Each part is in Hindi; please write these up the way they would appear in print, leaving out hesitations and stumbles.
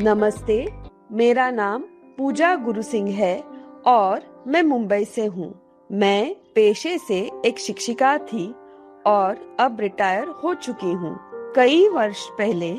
नमस्ते, मेरा नाम पूजा गुरु सिंह है और मैं मुंबई से हूँ। मैं पेशे से एक शिक्षिका थी और अब रिटायर हो चुकी हूँ। कई वर्ष पहले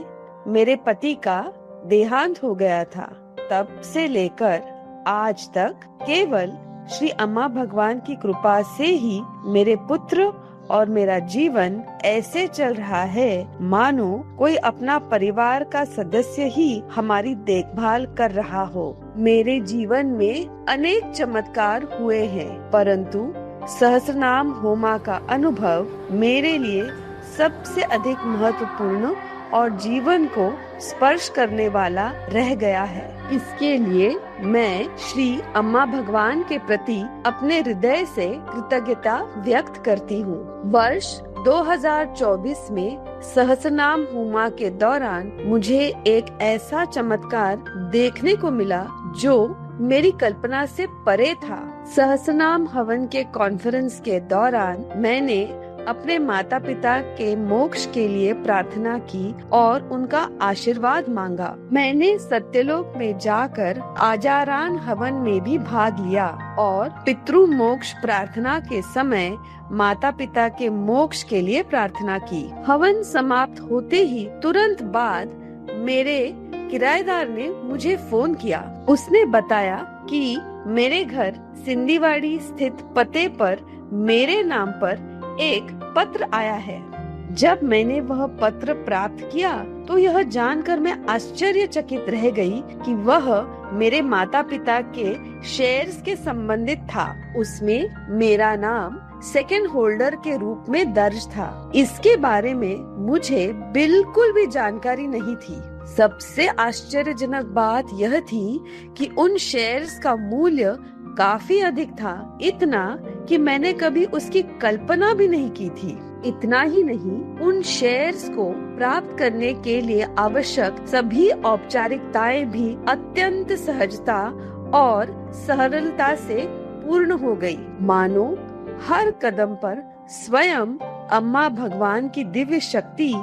मेरे पति का देहांत हो गया था। तब से लेकर आज तक केवल श्री अम्मा भगवान की कृपा से ही मेरे पुत्र और मेरा जीवन ऐसे चल रहा है मानो कोई अपना परिवार का सदस्य ही हमारी देखभाल कर रहा हो। मेरे जीवन में अनेक चमत्कार हुए हैं, परंतु सहस्रनाम होमा का अनुभव मेरे लिए सबसे अधिक महत्वपूर्ण और जीवन को स्पर्श करने वाला रह गया है। इसके लिए मैं श्री अम्मा भगवान के प्रति अपने हृदय से कृतज्ञता व्यक्त करती हूँ। वर्ष 2024 में सहस्रनाम होमा के दौरान मुझे एक ऐसा चमत्कार देखने को मिला जो मेरी कल्पना से परे था। सहस्रनाम हवन के कॉन्फ्रेंस के दौरान मैंने अपने माता पिता के मोक्ष के लिए प्रार्थना की और उनका आशीर्वाद मांगा। मैंने सत्यलोक में जाकर आजारान हवन में भी भाग लिया और पितृ मोक्ष प्रार्थना के समय माता पिता के मोक्ष के लिए प्रार्थना की। हवन समाप्त होते ही तुरंत बाद मेरे किराएदार ने मुझे फोन किया। उसने बताया कि मेरे घर सिंधीवाड़ी स्थित पते पर मेरे नाम पर एक पत्र आया है। जब मैंने वह पत्र प्राप्त किया तो यह जानकर मैं आश्चर्यचकित रह गई कि वह मेरे माता पिता के शेयर्स के संबंधित था। उसमें मेरा नाम सेकंड होल्डर के रूप में दर्ज था। इसके बारे में मुझे बिल्कुल भी जानकारी नहीं थी। सबसे आश्चर्यजनक बात यह थी कि उन शेयर्स का मूल्य काफी अधिक था, इतना कि मैंने कभी उसकी कल्पना भी नहीं की थी। इतना ही नहीं, उन शेयर्स को प्राप्त करने के लिए आवश्यक सभी औपचारिकताएं भी अत्यंत सहजता और सरलता से पूर्ण हो गई। मानो हर कदम पर स्वयं अम्मा भगवान की दिव्य शक्ति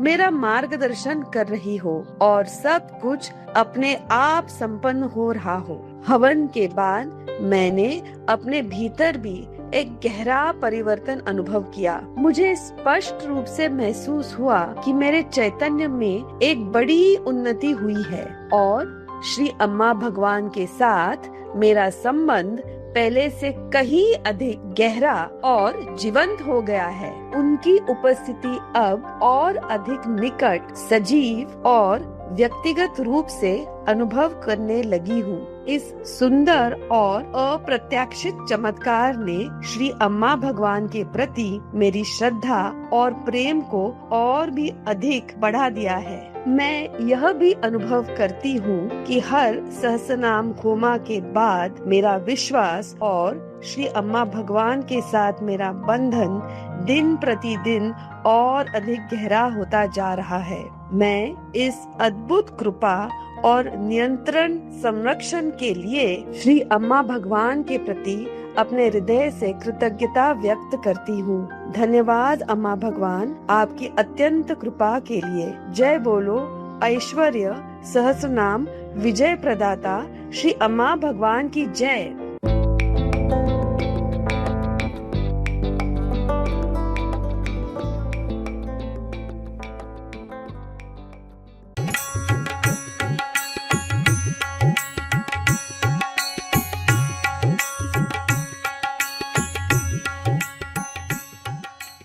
मेरा मार्गदर्शन कर रही हो और सब कुछ अपने आप संपन्न हो रहा हो। हवन के बाद मैंने अपने भीतर भी एक गहरा परिवर्तन अनुभव किया। मुझे स्पष्ट रूप से महसूस हुआ कि मेरे चैतन्य में एक बड़ी उन्नति हुई है और श्री अम्मा भगवान के साथ मेरा संबंध पहले से कहीं अधिक गहरा और जीवंत हो गया है। उनकी उपस्थिति अब और अधिक निकट, सजीव और व्यक्तिगत रूप से अनुभव करने लगी हूँ। इस सुंदर और अप्रत्याशित चमत्कार ने श्री अम्मा भगवान के प्रति मेरी श्रद्धा और प्रेम को और भी अधिक बढ़ा दिया है। मैं यह भी अनुभव करती हूँ कि हर सहस्रनाम होमा के बाद मेरा विश्वास और श्री अम्मा भगवान के साथ मेरा बंधन दिन प्रतिदिन और अधिक गहरा होता जा रहा है। मैं इस अद्भुत कृपा और नियंत्रण संरक्षण के लिए श्री अम्मा भगवान के प्रति अपने हृदय से कृतज्ञता व्यक्त करती हूँ। धन्यवाद अम्मा भगवान, आपकी अत्यंत कृपा के लिए। जय बोलो ऐश्वर्य सहस्रनाम विजय प्रदाता श्री अम्मा भगवान की जय।